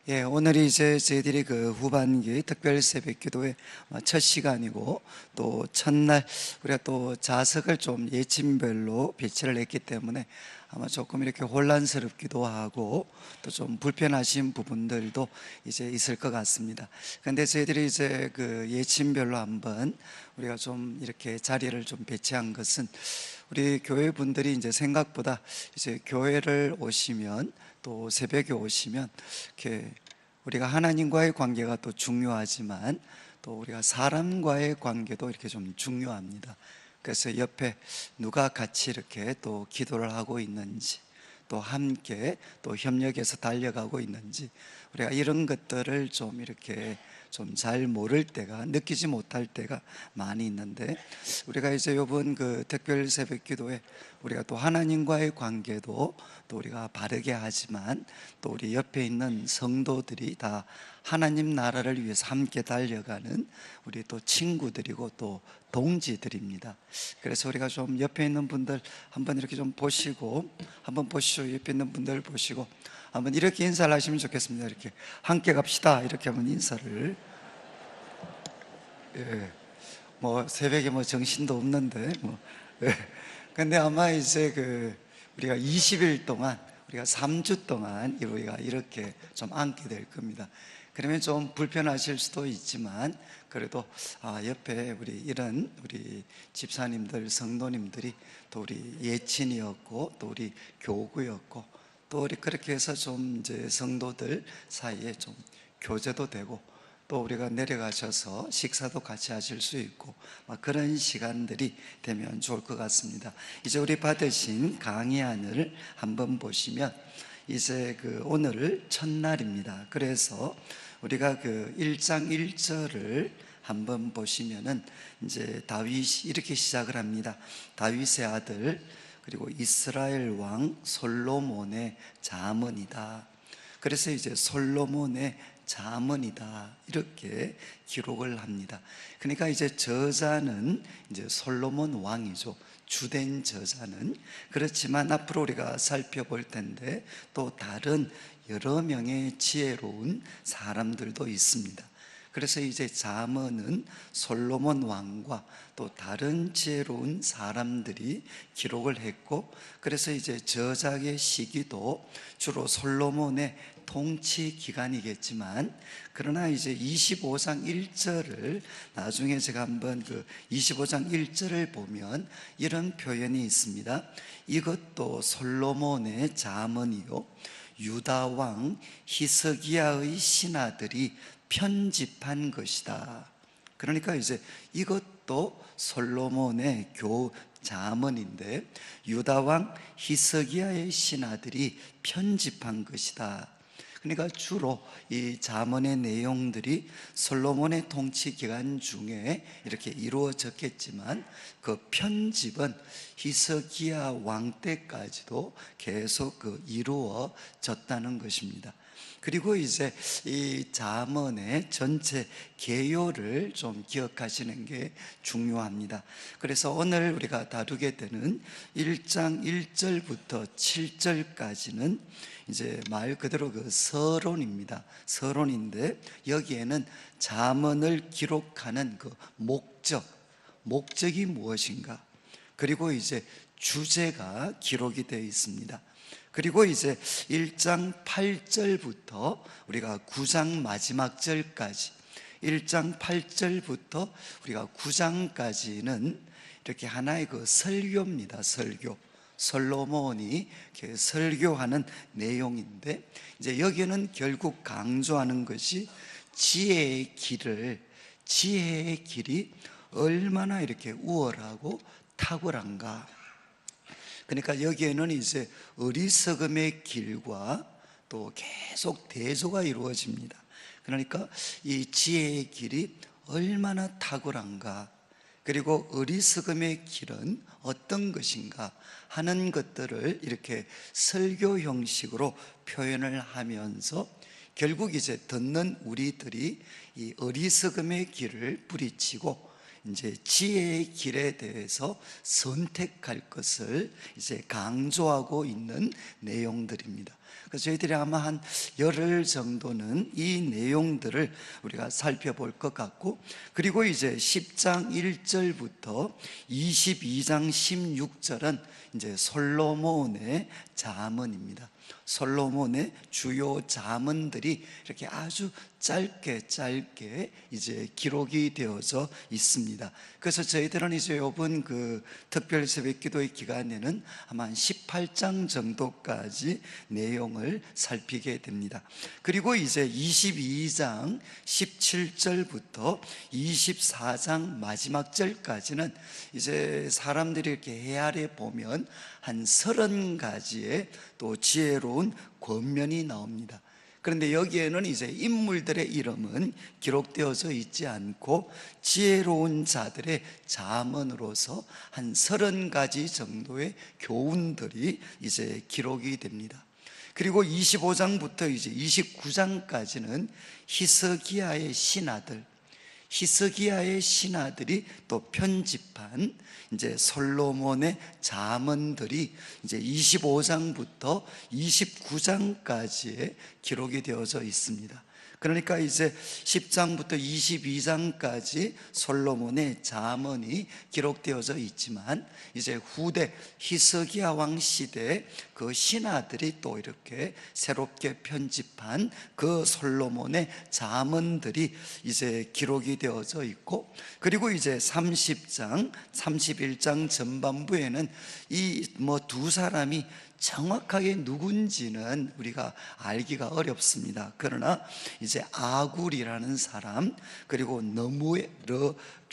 예, 오늘이 이제 저희들이 그 후반기 특별 새벽 기도의 첫 시간이고, 또 첫날 우리가 또 자석을 좀 예침별로 배치를 했기 때문에 아마 조금 이렇게 혼란스럽기도 하고 또 좀 불편하신 부분들도 이제 있을 것 같습니다. 근데 저희들이 이제 그 예침별로 한번 우리가 좀 이렇게 자리를 좀 배치한 것은, 우리 교회 분들이 이제 생각보다 이제 교회를 오시면, 또 새벽에 오시면 이렇게 우리가 하나님과의 관계가 또 중요하지만 또 우리가 사람과의 관계도 이렇게 좀 중요합니다. 그래서 옆에 누가 같이 이렇게 또 기도를 하고 있는지, 또 함께 또 협력해서 달려가고 있는지, 우리가 이런 것들을 좀 이렇게 좀 잘 모를 때가, 느끼지 못할 때가 많이 있는데, 우리가 이제 이번 그 특별 새벽 기도에 우리가 또 하나님과의 관계도 또 우리가 바르게 하지만, 또 우리 옆에 있는 성도들이 다 하나님 나라를 위해서 함께 달려가는 우리 또 친구들이고 또 동지들입니다. 그래서 우리가 좀 옆에 있는 분들 한번 이렇게 좀 보시고, 한번 보시죠. 옆에 있는 분들 보시고 한번 이렇게 인사를 하시면 좋겠습니다. 이렇게 함께 갑시다, 이렇게 한번 인사를. 예, 뭐 새벽에 뭐 정신도 없는데 뭐. 예. 근데 아마 이제 그 우리가 20일 동안, 우리가 3주 동안 우리가 이렇게 좀 앉게 될 겁니다. 그러면 좀 불편하실 수도 있지만, 그래도 옆에 우리 이런 우리 집사님들, 성도님들이 또 우리 예친이었고 또 우리 교구였고, 또 우리 그렇게 해서 좀 이제 성도들 사이에 좀 교제도 되고, 또 우리가 내려가셔서 식사도 같이 하실 수 있고 그런 시간들이 되면 좋을 것 같습니다. 이제 우리 받으신 강의안을 한번 보시면, 이제 그 오늘 첫날입니다. 그래서 우리가 그 1장 1절을 한번 보시면은, 이제 다윗이 이렇게 시작을 합니다. 다윗의 아들 그리고 이스라엘 왕 솔로몬의 잠언이다. 그래서 이제 솔로몬의 잠언이다, 이렇게 기록을 합니다. 그러니까 이제 저자는 이제 솔로몬 왕이죠. 주된 저자는. 그렇지만 앞으로 우리가 살펴볼 텐데 또 다른 여러 명의 지혜로운 사람들도 있습니다. 그래서 이제 잠언은 솔로몬 왕과 또 다른 지혜로운 사람들이 기록을 했고, 그래서 이제 저작의 시기도 주로 솔로몬의 통치 기간이겠지만, 그러나 이제 25장 1절을 나중에 제가 한번 그 25장 1절을 보면 이런 표현이 있습니다. 이것도 솔로몬의 잠언이요 유다 왕 히스기야의 신하들이 편집한 것이다. 그러니까 이제 이것도 솔로몬의 잠언인데 유다 왕 히스기야의 신하들이 편집한 것이다. 그러니까 주로 이 잠언의 내용들이 솔로몬의 통치 기간 중에 이렇게 이루어졌겠지만, 그 편집은 히스기야 왕 때까지도 계속 그 이루어졌다는 것입니다. 그리고 이제 이 잠언의 전체 개요를 좀 기억하시는 게 중요합니다. 그래서 오늘 우리가 다루게 되는 1장 1절부터 7절까지는 이제 말 그대로 그 서론입니다. 서론인데, 여기에는 잠언을 기록하는 그 목적이 무엇인가, 그리고 이제 주제가 기록이 되어 있습니다. 그리고 이제 1장 8절부터 우리가 9장 마지막 절까지, 1장 8절부터 우리가 9장까지는 이렇게 하나의 그 설교입니다. 설교. 솔로몬이 이렇게 설교하는 내용인데, 이제 여기는 결국 강조하는 것이 지혜의 길이 얼마나 이렇게 우월하고 탁월한가. 그러니까 여기에는 이제 어리석음의 길과 또 계속 대조가 이루어집니다. 그러니까 이 지혜의 길이 얼마나 탁월한가, 그리고 어리석음의 길은 어떤 것인가 하는 것들을 이렇게 설교 형식으로 표현을 하면서, 결국 이제 듣는 우리들이 이 어리석음의 길을 뿌리치고 이제 지혜의 길에 대해서 선택할 것을 이제 강조하고 있는 내용들입니다. 그래서 저희들이 아마 한 열흘 정도는 이 내용들을 우리가 살펴볼 것 같고, 그리고 이제 10장 1절부터 22장 16절은 이제 솔로몬의 잠언입니다. 솔로몬의 주요 잠언들이 이렇게 아주 짧게 이제 기록이 되어져 있습니다. 그래서 저희들은 이제 이번 그 특별 새벽 기도의 기간에는 아마 한 18장 정도까지 내용을 살피게 됩니다. 그리고 이제 22장 17절부터 24장 마지막 절까지는 이제 사람들이 이렇게 헤아려 보면 한 30가지의 또 지혜로운 권면이 나옵니다. 그런데 여기에는 이제 인물들의 이름은 기록되어져 있지 않고 지혜로운 자들의 잠언으로서 한 30가지 정도의 교훈들이 이제 기록이 됩니다. 그리고 25장부터 이제 29장까지는 히스기야의 신하들이 또 편집한 이제 솔로몬의 잠언들이 이제 25장부터 29장까지의 기록이 되어져 있습니다. 그러니까 이제 10장부터 22장까지 솔로몬의 잠언이 기록되어져 있지만, 이제 후대 히스기야 왕 시대 그 신하들이 또 이렇게 새롭게 편집한 그 솔로몬의 잠언들이 이제 기록이 되어져 있고, 그리고 이제 30장, 31장 전반부에는 이 두 사람이 정확하게 누군지는 우리가 알기가 어렵습니다. 그러나 이제 아굴이라는 사람, 그리고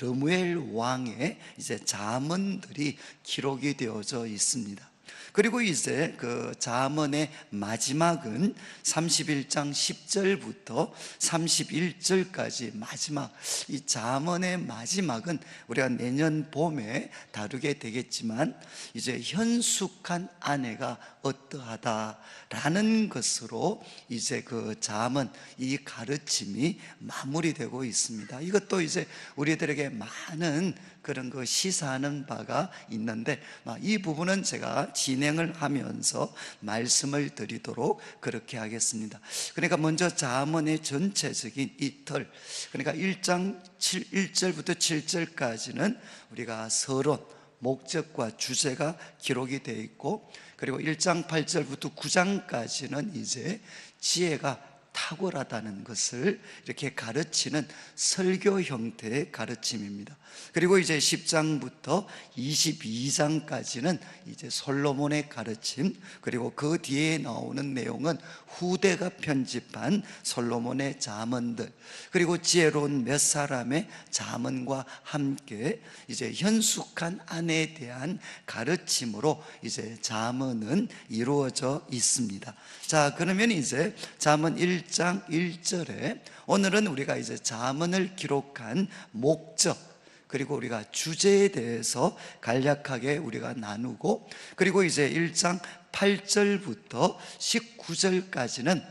르무엘 왕의 이제 잠언들이 기록이 되어져 있습니다. 그리고 이제 그 잠언의 마지막은 31장 10절부터 31절까지 마지막, 이 잠언의 마지막은 우리가 내년 봄에 다루게 되겠지만, 이제 현숙한 아내가 어떠하다라는 것으로 이제 그 잠언, 이 가르침이 마무리되고 있습니다. 이것도 이제 우리들에게 많은 그런 그 시사하는 바가 있는데, 이 부분은 제가 진행을 하면서 말씀을 드리도록 그렇게 하겠습니다. 그러니까 먼저 잠언의 전체적인 이 틀, 그러니까 1장 1절부터 7절까지는 우리가 서론, 목적과 주제가 기록이 되어 있고, 그리고 1장 8절부터 9장까지는 이제 지혜가 탁월하다는 것을 이렇게 가르치는 설교 형태의 가르침입니다. 그리고 이제 10장부터 22장까지는 이제 솔로몬의 가르침, 그리고 그 뒤에 나오는 내용은 후대가 편집한 솔로몬의 잠언들, 그리고 지혜로운 몇 사람의 잠언과 함께 이제 현숙한 아내에 대한 가르침으로 이제 잠언은 이루어져 있습니다. 자, 그러면 이제 잠언 1장 1절에 오늘은 우리가 이제 잠언을 기록한 목적, 그리고 우리가 주제에 대해서 간략하게 우리가 나누고, 그리고 이제 1장 8절부터 19절까지는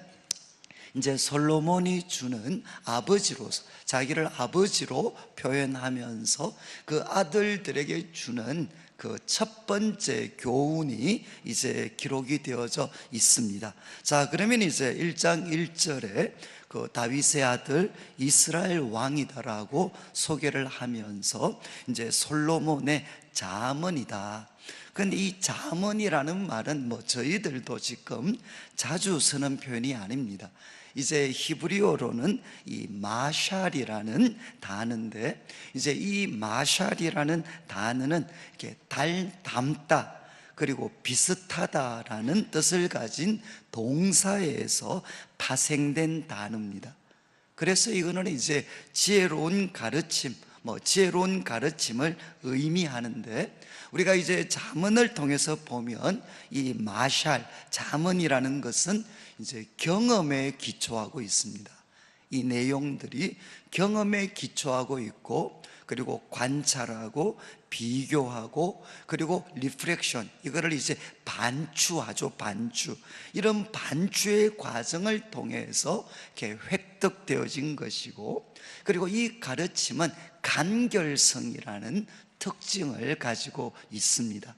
이제 솔로몬이 주는 아버지로서, 자기를 아버지로 표현하면서 그 아들들에게 주는 그 첫 번째 교훈이 이제 기록이 되어져 있습니다. 자, 그러면 이제 1장 1절에 그 다윗의 아들 이스라엘 왕이다라고 소개를 하면서 이제 솔로몬의 잠언이다. 그런데 이 잠언이라는 말은 저희들도 지금 자주 쓰는 표현이 아닙니다. 이제 히브리어로는 이 마샬이라는 단어인데, 이제 이 마샬이라는 단어는 이렇게 담다, 그리고 비슷하다라는 뜻을 가진 동사에서 파생된 단어입니다. 그래서 이거는 이제 지혜로운 가르침, 지혜로운 가르침을 의미하는데, 우리가 이제 잠언을 통해서 보면 이 마샬, 잠언이라는 것은 이제 경험에 기초하고 있습니다. 이 내용들이 경험에 기초하고 있고, 그리고 관찰하고 비교하고, 그리고 리프렉션, 이거를 이제 반추하죠. 반추. 이런 반추의 과정을 통해서 이렇게 획득되어진 것이고, 그리고 이 가르침은 간결성이라는 특징을 가지고 있습니다.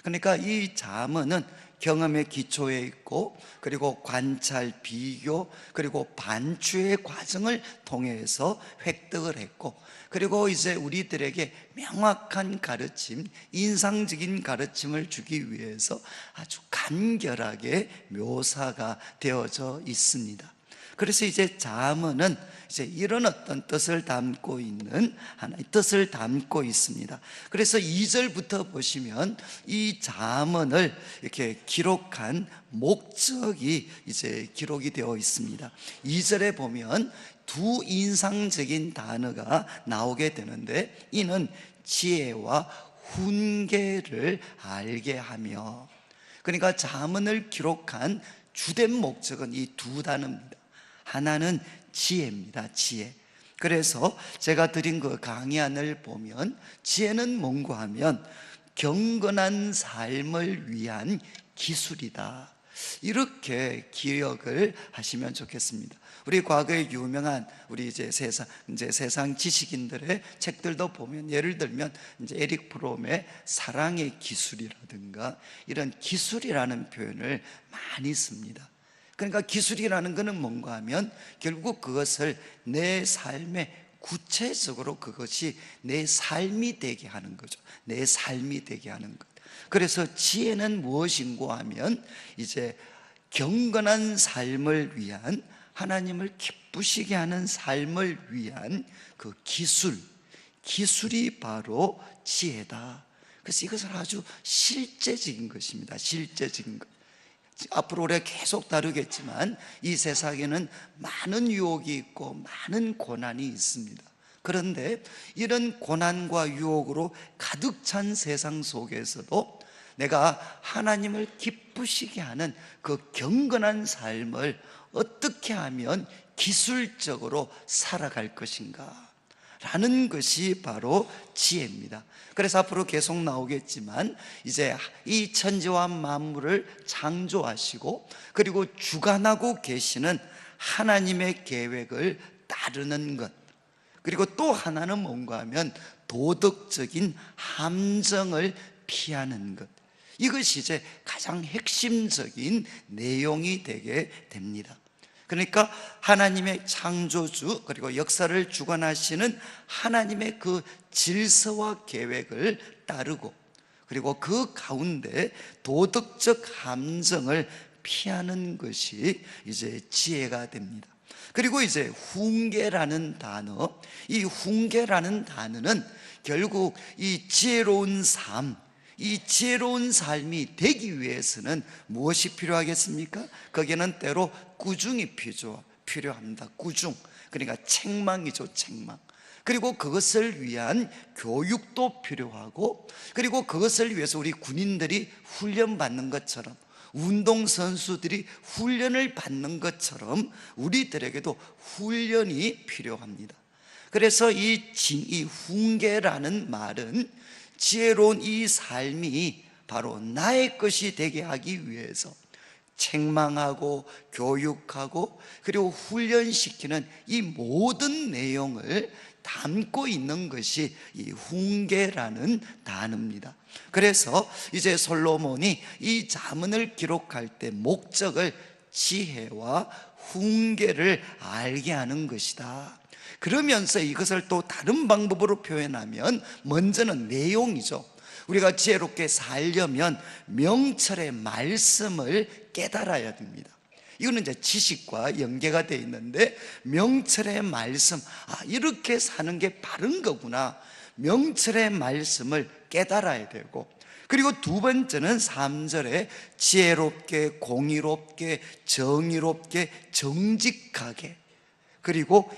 그러니까 이 잠언은 경험의 기초에 있고, 그리고 관찰, 비교, 그리고 반추의 과정을 통해서 획득을 했고, 그리고 이제 우리들에게 명확한 가르침, 인상적인 가르침을 주기 위해서 아주 간결하게 묘사가 되어져 있습니다. 그래서 이제 잠언은 이제 이런 어떤 뜻을 담고 있는 하나의 뜻을 담고 있습니다. 그래서 2절부터 보시면 이 잠언을 이렇게 기록한 목적이 이제 기록이 되어 있습니다. 2절에 보면 두 인상적인 단어가 나오게 되는데, 이는 지혜와 훈계를 알게 하며, 그러니까 잠언을 기록한 주된 목적은 이 두 단어입니다. 하나는 지혜입니다. 지혜. 그래서 제가 드린 그 강의안을 보면 지혜는 뭔가 하면 경건한 삶을 위한 기술이다, 이렇게 기억을 하시면 좋겠습니다. 우리 과거에 유명한 우리 이제 세상 지식인들의 책들도 보면, 예를 들면 이제 에릭 프롬의 사랑의 기술이라든가 이런 기술이라는 표현을 많이 씁니다. 그러니까 기술이라는 것은 뭔가 하면 결국 그것을 내 삶에 구체적으로 그것이 내 삶이 되게 하는 거죠. 내 삶이 되게 하는 것. 그래서 지혜는 무엇인고 하면 이제 경건한 삶을 위한, 하나님을 기쁘시게 하는 삶을 위한 그 기술이 바로 지혜다. 그래서 이것은 아주 실제적인 것입니다. 실제적인 것. 앞으로 우리가 계속 다루겠지만 이 세상에는 많은 유혹이 있고 많은 고난이 있습니다. 그런데 이런 고난과 유혹으로 가득 찬 세상 속에서도 내가 하나님을 기쁘시게 하는 그 경건한 삶을 어떻게 하면 기술적으로 살아갈 것인가 라는 것이 바로 지혜입니다. 그래서 앞으로 계속 나오겠지만 이제 이 천지와 만물을 창조하시고 그리고 주관하고 계시는 하나님의 계획을 따르는 것, 그리고 또 하나는 뭔가 하면 도덕적인 함정을 피하는 것, 이것이 이제 가장 핵심적인 내용이 되게 됩니다. 그러니까 하나님의 창조주 그리고 역사를 주관하시는 하나님의 그 질서와 계획을 따르고, 그리고 그 가운데 도덕적 함정을 피하는 것이 이제 지혜가 됩니다. 그리고 이제 훈계라는 단어, 이 훈계라는 단어는 결국 이 지혜로운 삶, 이 지혜로운 삶이 되기 위해서는 무엇이 필요하겠습니까? 거기에는 때로 꾸중이 필요합니다. 꾸중, 그러니까 책망이죠. 책망. 그리고 그것을 위한 교육도 필요하고, 그리고 그것을 위해서 우리 군인들이 훈련받는 것처럼, 운동선수들이 훈련을 받는 것처럼 우리들에게도 훈련이 필요합니다. 그래서 이 훈계라는 말은 지혜로운 이 삶이 바로 나의 것이 되게 하기 위해서 책망하고 교육하고 그리고 훈련시키는 이 모든 내용을 담고 있는 것이 이 훈계라는 단어입니다. 그래서 이제 솔로몬이 이 잠언을 기록할 때 목적을 지혜와 훈계를 알게 하는 것이다. 그러면서 이것을 또 다른 방법으로 표현하면 먼저는 내용이죠. 우리가 지혜롭게 살려면 명철의 말씀을 깨달아야 됩니다. 이거는 이제 지식과 연계가 되어 있는데, 명철의 말씀, 이렇게 사는 게 바른 거구나, 명철의 말씀을 깨달아야 되고, 그리고 두 번째는 3절에 지혜롭게, 공의롭게, 정의롭게, 정직하게, 그리고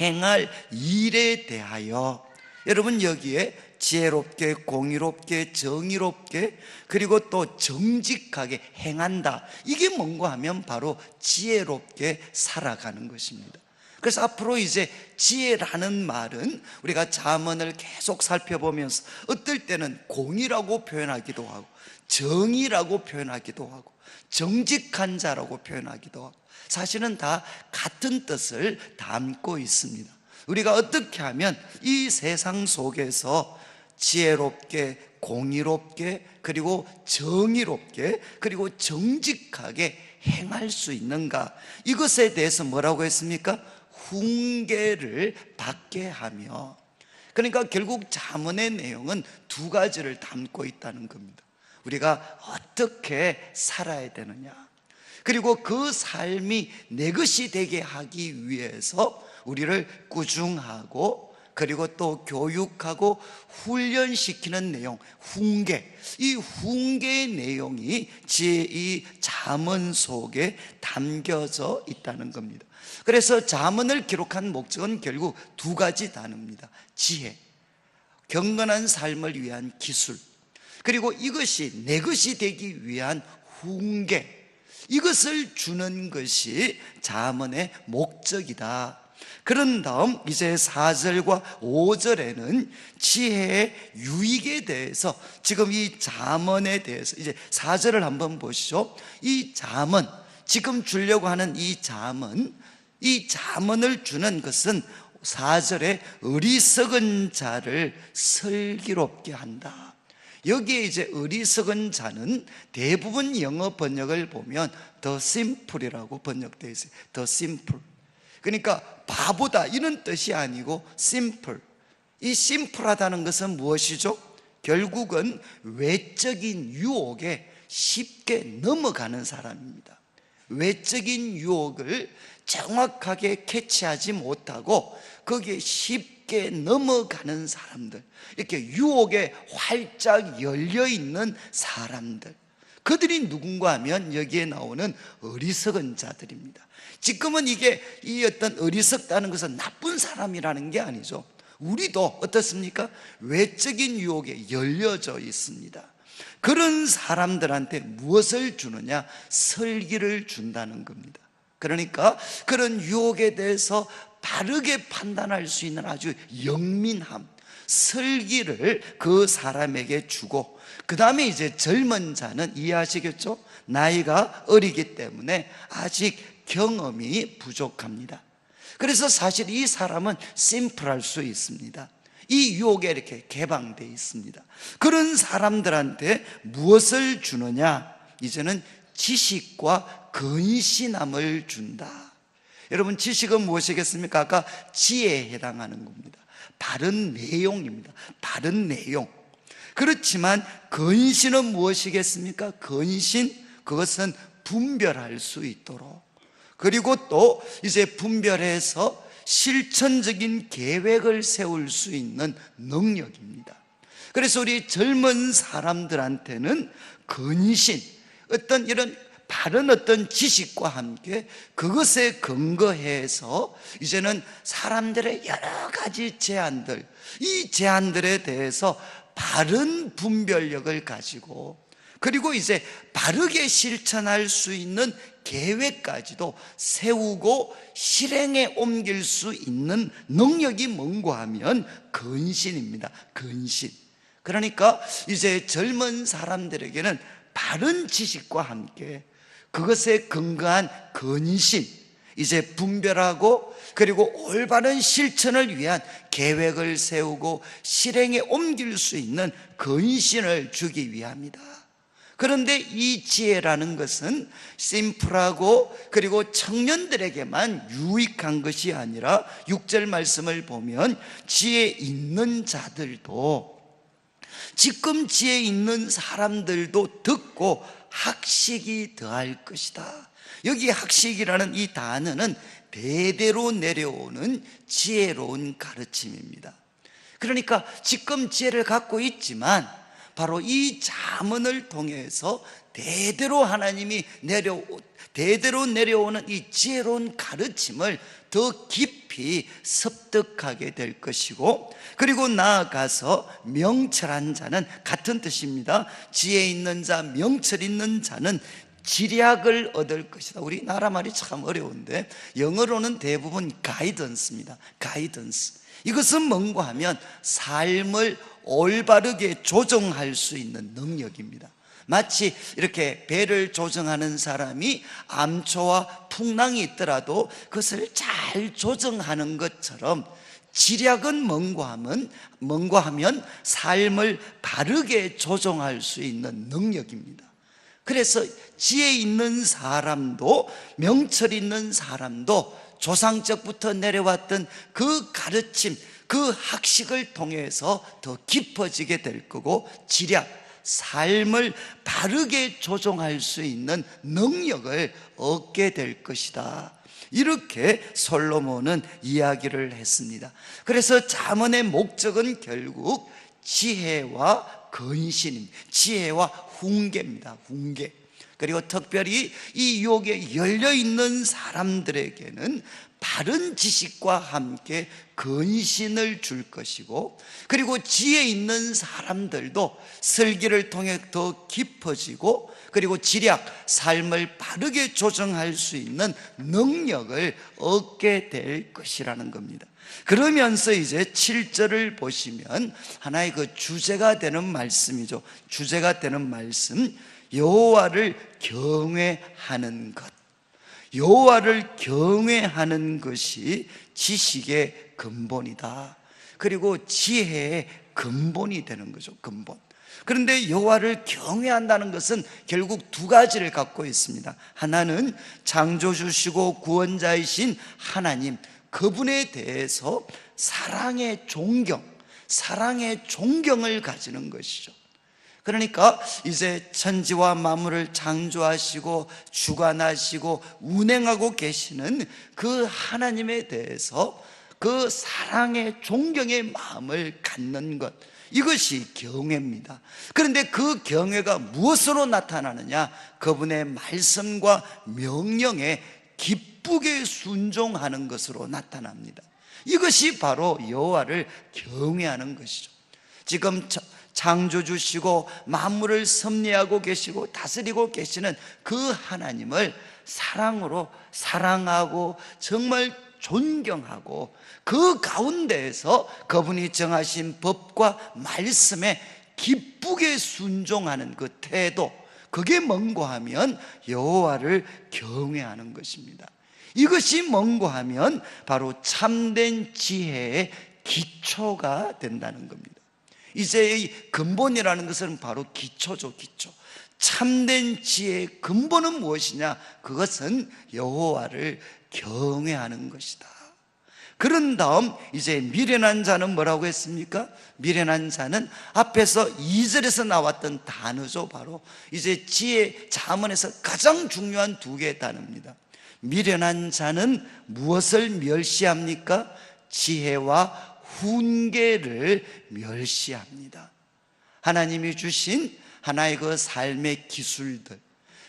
행할 일에 대하여, 여러분 여기에 지혜롭게, 공의롭게, 정의롭게, 그리고 또 정직하게 행한다, 이게 뭔가 하면 바로 지혜롭게 살아가는 것입니다. 그래서 앞으로 이제 지혜라는 말은 우리가 잠언을 계속 살펴보면서 어떨 때는 공의라고 표현하기도 하고, 정의라고 표현하기도 하고, 정직한 자라고 표현하기도 하고, 사실은 다 같은 뜻을 담고 있습니다. 우리가 어떻게 하면 이 세상 속에서 지혜롭게, 공의롭게, 그리고 정의롭게, 그리고 정직하게 행할 수 있는가, 이것에 대해서 뭐라고 했습니까? 훈계를 받게 하며, 그러니까 결국 잠언의 내용은 두 가지를 담고 있다는 겁니다. 우리가 어떻게 살아야 되느냐, 그리고 그 삶이 내 것이 되게 하기 위해서 우리를 꾸중하고, 그리고 또 교육하고 훈련시키는 내용, 훈계, 이 훈계의 내용이 이 잠언 속에 담겨져 있다는 겁니다. 그래서 잠언을 기록한 목적은 결국 두 가지 단어입니다. 지혜, 경건한 삶을 위한 기술, 그리고 이것이 내 것이 되기 위한 훈계, 이것을 주는 것이 잠언의 목적이다. 그런 다음 이제 4절과 5절에는 지혜의 유익에 대해서, 지금 이 잠언에 대해서, 이제 4절을 한번 보시죠. 이 잠언, 지금 주려고 하는 이 잠언을 주는 것은 4절에 어리석은 자를 슬기롭게 한다. 여기에 이제 어리석은 자는 대부분 영어 번역을 보면 더 심플이라고 번역되어 있어요. 더 심플. 그러니까 바보다 이런 뜻이 아니고 심플. 이 심플하다는 것은 무엇이죠? 결국은 외적인 유혹에 쉽게 넘어가는 사람입니다. 외적인 유혹을 정확하게 캐치하지 못하고 거기에 쉽게 넘어가는 사람들, 이렇게 유혹에 활짝 열려있는 사람들, 그들이 누군가 하면 여기에 나오는 어리석은 자들입니다. 지금은 이게 이 어떤 어리석다는 것은 나쁜 사람이라는 게 아니죠. 우리도 어떻습니까? 외적인 유혹에 열려져 있습니다. 그런 사람들한테 무엇을 주느냐? 설기를 준다는 겁니다. 그러니까 그런 유혹에 대해서 바르게 판단할 수 있는 아주 영민함, 설기를 그 사람에게 주고, 그 다음에 이제 젊은 자는 이해하시겠죠? 나이가 어리기 때문에 아직 경험이 부족합니다. 그래서 사실 이 사람은 심플할 수 있습니다. 이 유혹에 이렇게 개방되어 있습니다. 그런 사람들한테 무엇을 주느냐? 이제는 지식과 근신함을 준다. 여러분, 지식은 무엇이겠습니까? 아까 지혜에 해당하는 겁니다. 바른 내용입니다. 바른 내용. 그렇지만 근신은 무엇이겠습니까? 근신, 그것은 분별할 수 있도록, 그리고 또 이제 분별해서 실천적인 계획을 세울 수 있는 능력입니다. 그래서 우리 젊은 사람들한테는 근신, 어떤 이런 바른 어떤 지식과 함께 그것에 근거해서 이제는 사람들의 여러 가지 제안들, 이 제안들에 대해서 바른 분별력을 가지고, 그리고 이제 바르게 실천할 수 있는 계획까지도 세우고 실행에 옮길 수 있는 능력이 뭔가 하면 근신입니다. 근신. 그러니까 이제 젊은 사람들에게는 바른 지식과 함께 그것에 근거한 근신, 이제 분별하고 그리고 올바른 실천을 위한 계획을 세우고 실행에 옮길 수 있는 근신을 주기 위함이다. 그런데 이 지혜라는 것은 심플하고 그리고 청년들에게만 유익한 것이 아니라 6절 말씀을 보면 지혜 있는 자들도, 지금 지혜 있는 사람들도 듣고 학식이 더할 것이다. 여기 학식이라는 이 단어는 대대로 내려오는 지혜로운 가르침입니다. 그러니까 지금 지혜를 갖고 있지만 바로 이 잠언을 통해서 대대로 하나님이 대대로 내려오는 이 지혜로운 가르침을 더 깊이 습득하게 될 것이고, 그리고 나아가서 명철한 자는 같은 뜻입니다. 지혜 있는 자, 명철 있는 자는 지략을 얻을 것이다. 우리나라 말이 참 어려운데 영어로는 대부분 가이던스입니다. 가이던스. 이것은 뭔가 하면 삶을 올바르게 조정할 수 있는 능력입니다. 마치 이렇게 배를 조정하는 사람이 암초와 풍랑이 있더라도 그것을 잘 조정하는 것처럼 지략은 뭔가 하면 삶을 바르게 조정할 수 있는 능력입니다. 그래서 지혜 있는 사람도, 명철 있는 사람도 조상적부터 내려왔던 그 가르침, 그 학식을 통해서 더 깊어지게 될 거고, 지략, 삶을 바르게 조정할 수 있는 능력을 얻게 될 것이다. 이렇게 솔로몬은 이야기를 했습니다. 그래서 잠언의 목적은 결국 지혜와 근신입니다. 지혜와 훈계입니다. 훈계. 그리고 특별히 이 유혹에 열려있는 사람들에게는 바른 지식과 함께 근신을 줄 것이고, 그리고 지혜 있는 사람들도 설계를 통해 더 깊어지고, 그리고 지략, 삶을 바르게 조정할 수 있는 능력을 얻게 될 것이라는 겁니다. 그러면서 이제 7절을 보시면 하나의 그 주제가 되는 말씀이죠. 주제가 되는 말씀, 여호와를 경외하는 것. 여호와를 경외하는 것이 지식의 근본이다. 그리고 지혜의 근본이 되는 거죠. 근본. 그런데 여호와를 경외한다는 것은 결국 두 가지를 갖고 있습니다. 하나는 창조주시고 구원자이신 하나님, 그분에 대해서 사랑의 존경을 가지는 것이죠. 그러니까 이제 천지와 만물을 창조하시고 주관하시고 운행하고 계시는 그 하나님에 대해서 그 사랑의 존경의 마음을 갖는 것, 이것이 경외입니다. 그런데 그 경외가 무엇으로 나타나느냐? 그분의 말씀과 명령에 기쁘게 순종하는 것으로 나타납니다. 이것이 바로 여호와를 경외하는 것이죠. 지금 창조주시고 만물을 섭리하고 계시고 다스리고 계시는 그 하나님을 사랑으로 사랑하고 정말 존경하고, 그 가운데에서 그분이 정하신 법과 말씀에 기쁘게 순종하는 그 태도, 그게 뭔가 하면 여호와를 경외하는 것입니다. 이것이 뭔가 하면 바로 참된 지혜의 기초가 된다는 겁니다. 이제 이 근본이라는 것은 바로 기초죠. 기초. 참된 지혜의 근본은 무엇이냐? 그것은 여호와를 경외하는 것이다. 그런 다음 이제 미련한 자는 뭐라고 했습니까? 미련한 자는 앞에서 2절에서 나왔던 단어죠. 바로 이제 지혜 잠언에서 가장 중요한 두 개의 단어입니다. 미련한 자는 무엇을 멸시합니까? 지혜와 훈계를 멸시합니다. 하나님이 주신 하나의 그 삶의 기술들,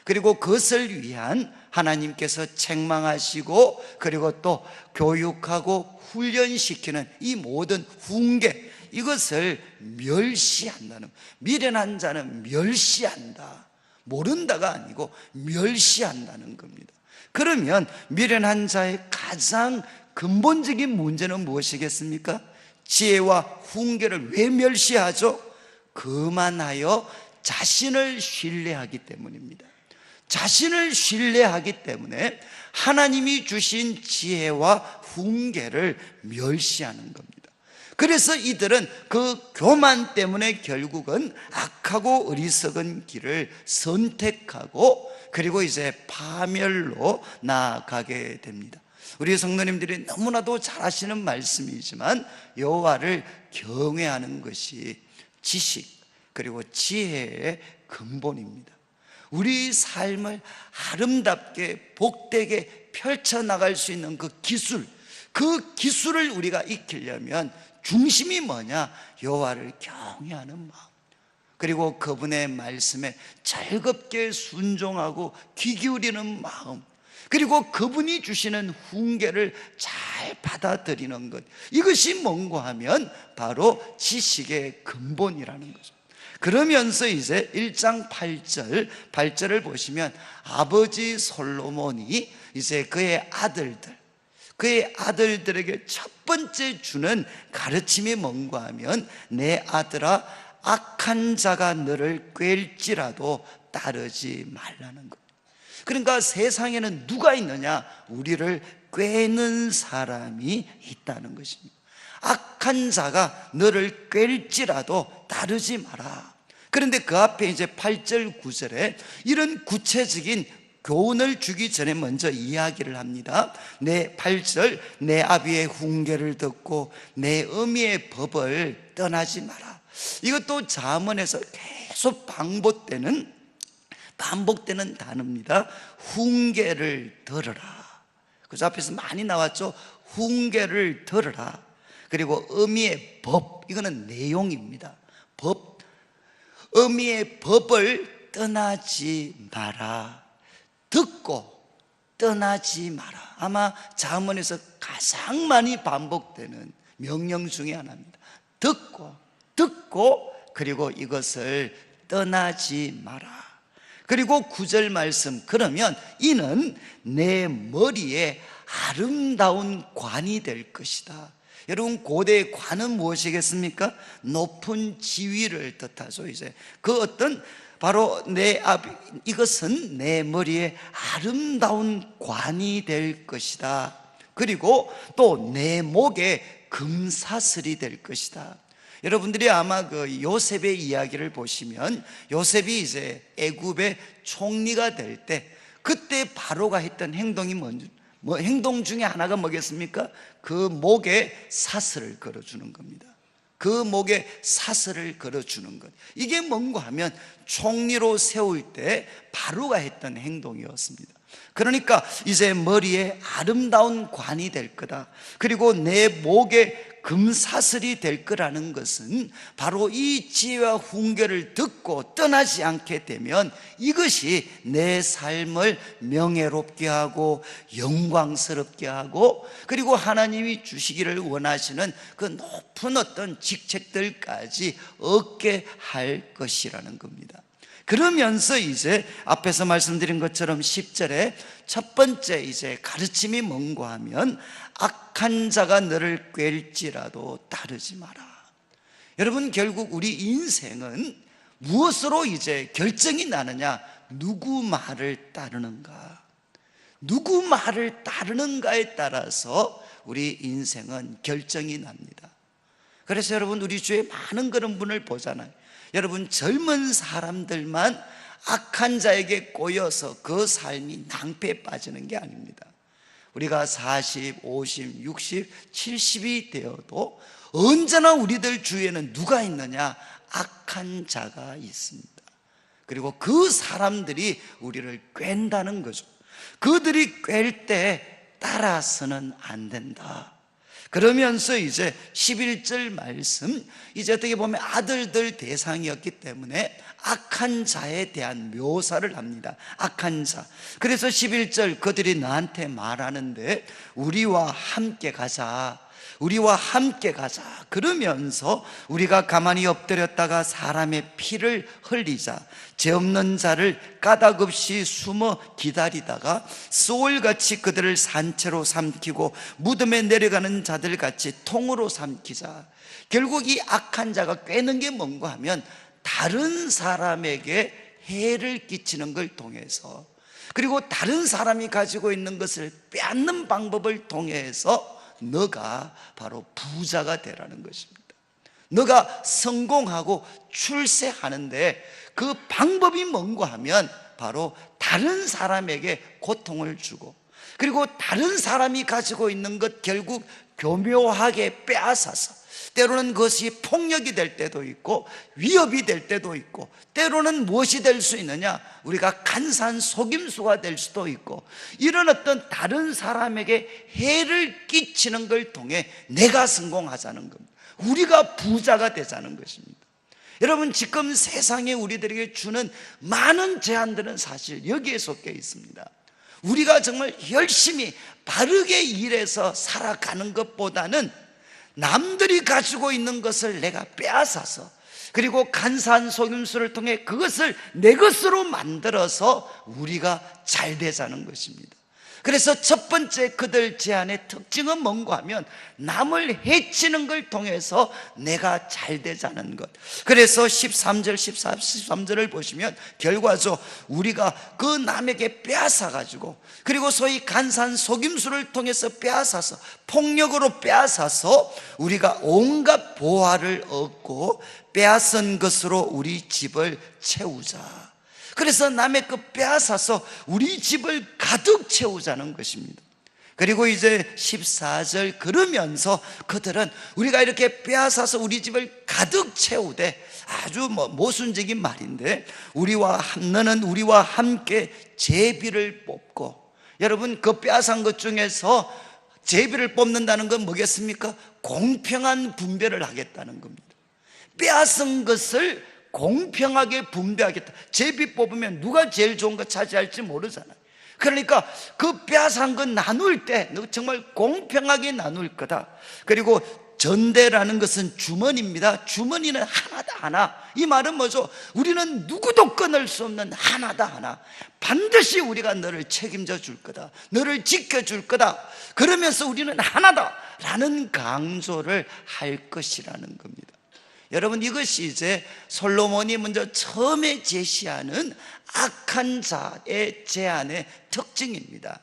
그리고 그것을 위한 하나님께서 책망하시고 그리고 또 교육하고 훈련시키는 이 모든 훈계, 이것을 멸시한다는, 미련한 자는 멸시한다, 모른다가 아니고 멸시한다는 겁니다. 그러면 미련한 자의 가장 근본적인 문제는 무엇이겠습니까? 지혜와 훈계를 왜 멸시하죠? 그만하여 자신을 신뢰하기 때문입니다. 자신을 신뢰하기 때문에 하나님이 주신 지혜와 훈계를 멸시하는 겁니다. 그래서 이들은 그 교만 때문에 결국은 악하고 어리석은 길을 선택하고 그리고 이제 파멸로 나아가게 됩니다. 우리 성도님들이 너무나도 잘 아시는 말씀이지만 여호와를 경외하는 것이 지식 그리고 지혜의 근본입니다. 우리 삶을 아름답게 복되게 펼쳐나갈 수 있는 그 그 기술을 우리가 익히려면 중심이 뭐냐? 여호와를 경외하는 마음, 그리고 그분의 말씀에 즐겁게 순종하고 귀 기울이는 마음, 그리고 그분이 주시는 훈계를 잘 받아들이는 것, 이것이 뭔가 하면 바로 지식의 근본이라는 거죠. 그러면서 이제 1장 8절을 보시면 아버지 솔로몬이 이제 그의 아들들에게 첫 번째 주는 가르침이 뭔가 하면, 내 아들아, 악한 자가 너를 꾀일지라도 따르지 말라는 것. 그러니까 세상에는 누가 있느냐? 우리를 꾀는 사람이 있다는 것입니다. 악한 자가 너를 꾀일지라도 따르지 마라. 그런데 그 앞에 이제 8절 9절에 이런 구체적인 교훈을 주기 전에 먼저 이야기를 합니다. 내 8절, 내 아비의 훈계를 듣고 내 어미의 법을 떠나지 마라. 이것도 잠언에서 계속 반복되는 단어입니다. 훈계를 들으라. 그래서 앞에서 많이 나왔죠. 훈계를 들으라. 그리고 어미의 법, 이거는 내용입니다. 법, 어미의 법을 떠나지 마라. 듣고 떠나지 마라. 아마 잠언에서 가장 많이 반복되는 명령 중에 하나입니다. 듣고 그리고 이것을 떠나지 마라. 그리고 9절 말씀, 그러면 이는 내 머리에 아름다운 관이 될 것이다. 여러분, 고대의 관은 무엇이겠습니까? 높은 지위를 뜻하죠. 이제 그 어떤 바로 이것은 내 머리에 아름다운 관이 될 것이다. 그리고 또 내 목에 금사슬이 될 것이다. 여러분들이 아마 그 요셉의 이야기를 보시면, 요셉이 이제 애굽의 총리가 될 때 그때 바로가 했던 행동이 행동 중에 하나가 뭐겠습니까? 그 목에 사슬을 걸어주는 겁니다. 그 목에 사슬을 걸어주는 것, 이게 뭔가 하면 총리로 세울 때 바로가 했던 행동이었습니다. 그러니까 이제 머리에 아름다운 관이 될 거다. 그리고 내 목에 금사슬이 될 거라는 것은 바로 이 지혜와 훈계를 듣고 떠나지 않게 되면 이것이 내 삶을 명예롭게 하고 영광스럽게 하고, 그리고 하나님이 주시기를 원하시는 그 높은 어떤 직책들까지 얻게 할 것이라는 겁니다. 그러면서 이제 앞에서 말씀드린 것처럼 10절에 첫 번째 이제 가르침이 뭔가 하면, 악한 자가 너를 꾀일지라도 따르지 마라. 여러분, 결국 우리 인생은 무엇으로 이제 결정이 나느냐? 누구 말을 따르는가? 누구 말을 따르는가에 따라서 우리 인생은 결정이 납니다. 그래서 여러분, 우리 주위에 많은 그런 분을 보잖아요. 여러분, 젊은 사람들만 악한 자에게 꼬여서 그 삶이 낭패에 빠지는 게 아닙니다. 우리가 40, 50, 60, 70이 되어도 언제나 우리들 주위에는 누가 있느냐? 악한 자가 있습니다. 그리고 그 사람들이 우리를 꿴다는 거죠. 그들이 꿴 때 따라서는 안 된다. 그러면서 이제 11절 말씀, 이제 어떻게 보면 아들들 대상이었기 때문에 악한 자에 대한 묘사를 합니다. 악한 자. 그래서 11절, 그들이 나한테 말하는데 우리와 함께 가자, 우리와 함께 가자. 그러면서 우리가 가만히 엎드렸다가 사람의 피를 흘리자, 죄 없는 자를 까닭없이 숨어 기다리다가 소울같이 그들을 산채로 삼키고 무덤에 내려가는 자들같이 통으로 삼키자. 결국 이 악한 자가 꿰는 게 뭔가 하면, 다른 사람에게 해를 끼치는 걸 통해서, 그리고 다른 사람이 가지고 있는 것을 빼앗는 방법을 통해서 너가 바로 부자가 되라는 것입니다. 너가 성공하고 출세하는데 그 방법이 뭔가 하면 바로 다른 사람에게 고통을 주고, 그리고 다른 사람이 가지고 있는 것 결국 교묘하게 빼앗아서, 때로는 그것이 폭력이 될 때도 있고 위협이 될 때도 있고, 때로는 무엇이 될 수 있느냐? 우리가 간사한 속임수가 될 수도 있고, 이런 어떤 다른 사람에게 해를 끼치는 걸 통해 내가 성공하자는 겁니다. 우리가 부자가 되자는 것입니다. 여러분, 지금 세상에 우리들에게 주는 많은 제안들은 사실 여기에 섞여 있습니다. 우리가 정말 열심히 바르게 일해서 살아가는 것보다는 남들이 가지고 있는 것을 내가 빼앗아서 그리고 간사한 속임수를 통해 그것을 내 것으로 만들어서 우리가 잘 되자는 것입니다. 그래서 첫 번째 그들 제안의 특징은 뭔가 하면 남을 해치는 걸 통해서 내가 잘 되자는 것. 그래서 13절, 13절을 보시면 결과죠, 우리가 그 남에게 빼앗아가지고, 그리고 소위 간사한 속임수를 통해서 빼앗아서, 폭력으로 빼앗아서 우리가 온갖 보화를 얻고 빼앗은 것으로 우리 집을 채우자. 그래서 남의 것 빼앗아서 우리 집을 가득 채우자는 것입니다. 그리고 이제 14절, 그러면서 그들은 우리가 이렇게 빼앗아서 우리 집을 가득 채우되, 아주 모순적인 말인데, 너는 우리와 함께 제비를 뽑고, 여러분 그 빼앗은 것 중에서 제비를 뽑는다는 건 뭐겠습니까? 공평한 분배를 하겠다는 겁니다. 빼앗은 것을 공평하게 분배하겠다. 제비 뽑으면 누가 제일 좋은 거 차지할지 모르잖아요. 그러니까 그 빼앗은 건 나눌 때 정말 공평하게 나눌 거다. 그리고 전대라는 것은 주머니입니다. 주머니는 하나다, 하나. 이 말은 뭐죠? 우리는 누구도 끊을 수 없는 하나다, 하나. 반드시 우리가 너를 책임져 줄 거다, 너를 지켜줄 거다. 그러면서 우리는 하나다 라는 강조를 할 것이라는 겁니다. 여러분, 이것이 이제 솔로몬이 먼저 처음에 제시하는 악한 자의 제안의 특징입니다.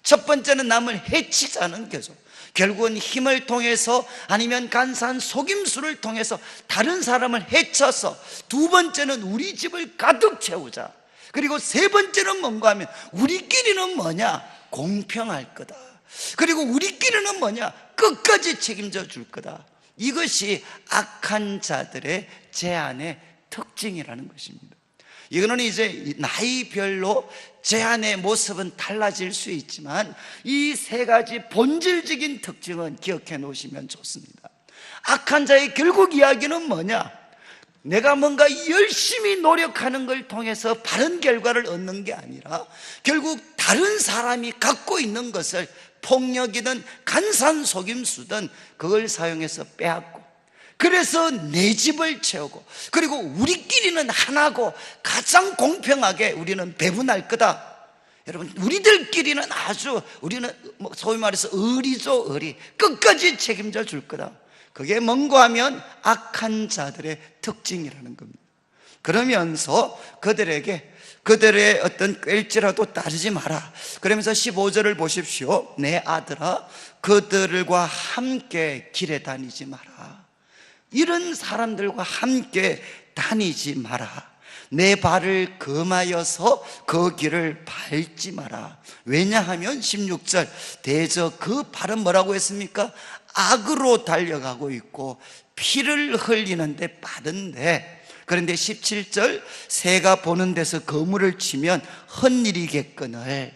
첫 번째는 남을 해치자는 거죠. 결국은 힘을 통해서 아니면 간사한 속임수를 통해서 다른 사람을 해쳐서, 두 번째는 우리 집을 가득 채우자. 그리고 세 번째는 뭔가 하면 우리끼리는 뭐냐? 공평할 거다. 그리고 우리끼리는 뭐냐? 끝까지 책임져 줄 거다. 이것이 악한 자들의 제안의 특징이라는 것입니다. 이거는 이제 나이별로 제안의 모습은 달라질 수 있지만 이 세 가지 본질적인 특징은 기억해 놓으시면 좋습니다. 악한 자의 결국 이야기는 뭐냐? 내가 뭔가 열심히 노력하는 걸 통해서 바른 결과를 얻는 게 아니라 결국 다른 사람이 갖고 있는 것을 폭력이든 간사한 속임수든 그걸 사용해서 빼앗고, 그래서 내 집을 채우고, 그리고 우리끼리는 하나고 가장 공평하게 우리는 배분할 거다. 여러분, 우리들끼리는 우리는 소위 말해서 의리죠, 의리. 끝까지 책임져 줄 거다. 그게 뭔가 하면 악한 자들의 특징이라는 겁니다. 그러면서 그들의 어떤 꾀일지라도 따르지 마라. 그러면서 15절을 보십시오. 내 아들아, 그들과 함께 길에 다니지 마라. 이런 사람들과 함께 다니지 마라. 내 발을 금하여서 그 길을 밟지 마라. 왜냐하면 16절, 대저 그 발은 뭐라고 했습니까? 악으로 달려가고 있고 피를 흘리는데 빠른데, 그런데 17절, 새가 보는 데서 거물을 치면 헛일이겠거늘.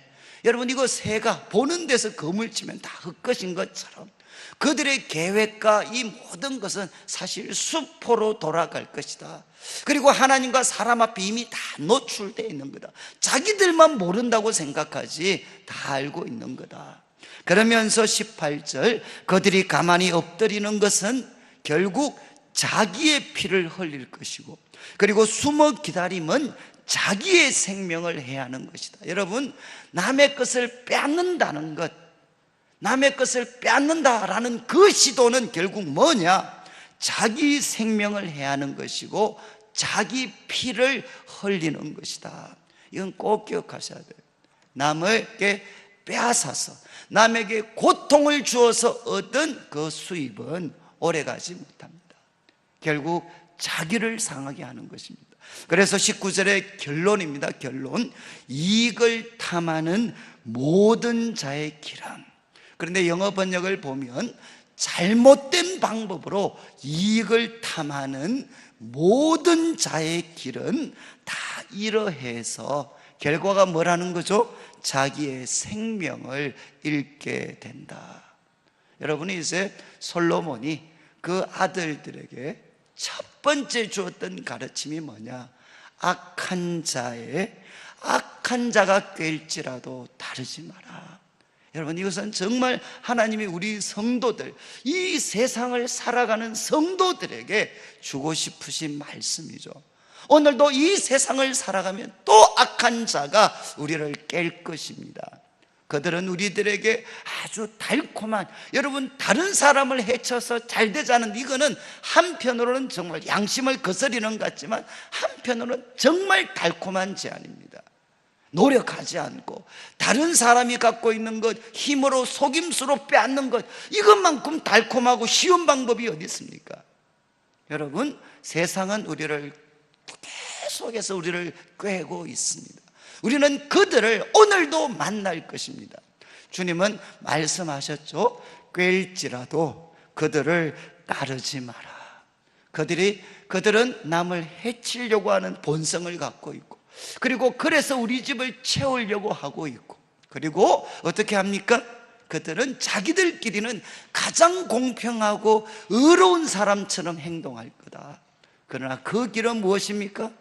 여러분, 이거 새가 보는 데서 거물 치면 다 헛것인 것처럼 그들의 계획과 이 모든 것은 사실 수포로 돌아갈 것이다. 그리고 하나님과 사람 앞에 이미 다 노출되어 있는 거다. 자기들만 모른다고 생각하지 다 알고 있는 거다. 그러면서 18절, 그들이 가만히 엎드리는 것은 결국 자기의 피를 흘릴 것이고, 그리고 숨어 기다림은 자기의 생명을 해야 하는 것이다. 여러분, 남의 것을 빼앗는다는 것, 남의 것을 빼앗는다라는 그 시도는 결국 뭐냐? 자기 생명을 해야 하는 것이고 자기 피를 흘리는 것이다. 이건 꼭 기억하셔야 돼요. 남에게 빼앗아서 남에게 고통을 주어서 얻은 그 수입은 오래가지 못합니다. 결국 자기를 상하게 하는 것입니다. 그래서 19절의 결론입니다. 결론, 이익을 탐하는 모든 자의 길은, 그런데 영어 번역을 보면 잘못된 방법으로 이익을 탐하는 모든 자의 길은 다 이러해서 결과가 뭐라는 거죠? 자기의 생명을 잃게 된다. 여러분이 이제 솔로몬이 그 아들들에게 첫 번째 주었던 가르침이 뭐냐? 악한 자가 꾀일지라도 다르지 마라. 여러분, 이것은 정말 하나님이 우리 성도들, 이 세상을 살아가는 성도들에게 주고 싶으신 말씀이죠. 오늘도 이 세상을 살아가면 또 악한 자가 우리를 깰 것입니다. 그들은 우리들에게 아주 달콤한, 여러분, 다른 사람을 해쳐서 잘 되자는, 이거는 한편으로는 정말 양심을 거스리는 것 같지만 한편으로는 정말 달콤한 제안입니다. 노력하지 않고 다른 사람이 갖고 있는 것, 힘으로 속임수로 빼앗는 것, 이것만큼 달콤하고 쉬운 방법이 어디 있습니까? 여러분, 세상은 우리를 계속해서 우리를 꿰고 있습니다. 우리는 그들을 오늘도 만날 것입니다. 주님은 말씀하셨죠. 꿰일지라도 그들을 따르지 마라. 그들은 남을 해치려고 하는 본성을 갖고 있고, 그리고 그래서 우리 집을 채우려고 하고 있고, 그리고 어떻게 합니까? 그들은 자기들끼리는 가장 공평하고 의로운 사람처럼 행동할 거다. 그러나 그 길은 무엇입니까?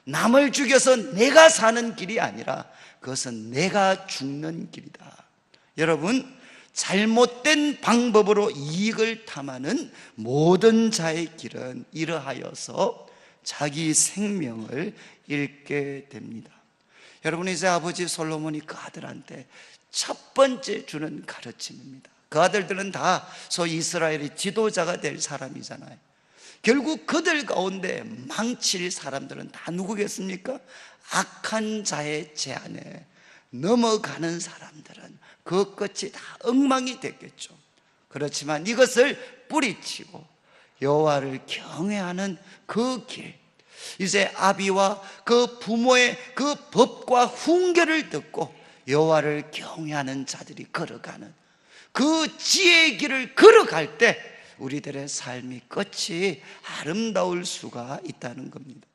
남을 죽여서 내가 사는 길이 아니라 그것은 내가 죽는 길이다. 여러분, 잘못된 방법으로 이익을 탐하는 모든 자의 길은 이러하여서 자기 생명을 잃게 됩니다. 여러분, 이제 아버지 솔로몬이 그 아들한테 첫 번째 주는 가르침입니다. 그 아들들은 다 소위 이스라엘의 지도자가 될 사람이잖아요. 결국 그들 가운데 망칠 사람들은 다 누구겠습니까? 악한 자의 제안에 넘어가는 사람들은 그 끝이 다 엉망이 됐겠죠. 그렇지만 이것을 뿌리치고 여호와를 경외하는 그 길, 이제 아비와 그 부모의 그 법과 훈계를 듣고 여호와를 경외하는 자들이 걸어가는 그 지혜의 길을 걸어갈 때 우리들의 삶이 끝이 아름다울 수가 있다는 겁니다.